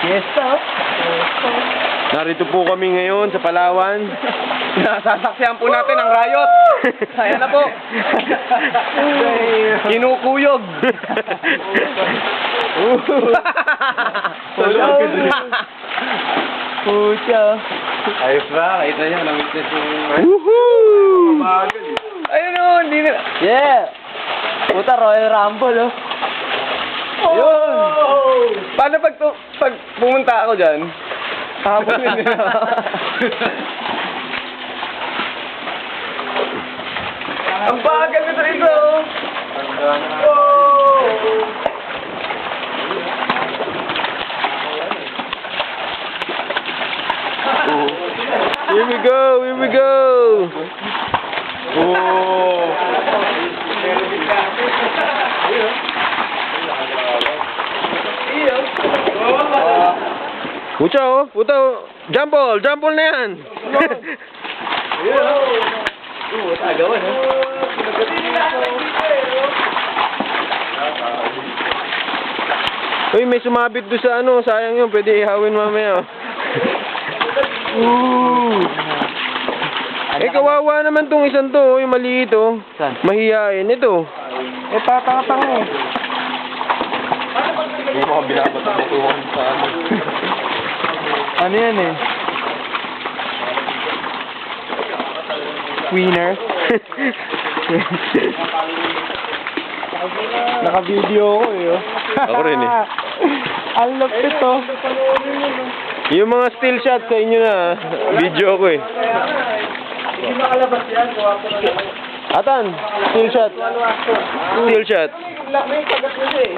Fiesta. Narito po kami ngayon sa Palawan. Nasasaksihan po natin ang riot. Ayan na po. Kinukuyog. Pucha. Ayos ba? Kahit na yan, na-witness yung... Woohoo! Ayun o, hindi na. Yeah. Puta, Royal Rumble oh. Yun! Paano pag pumunta ako dyan? Habulin nila. Ang bagal nito ito! Here we go! Here we go! Oh! Pucha oh, puta oh. Jump ball na yan. Agawan oh. Uy, may sumabit doon sa ano, sayang yun, pwede ihawin mamaya. Eh, kawawa naman tong isang to, yung maliit oh. Saan? Mahihain, ito. Eh, patang-tang eh. Hindi mo ka binabato-batuhan sa ano. Ano yan eh? Winner. Naka-video ko eh. Oh. Ako rin eh. Ang lapit oh. Yung mga still shot sa inyo na, video ko eh. Hindi makalabas yan. Atan, still shot. Still shot. May kagat na siya eh.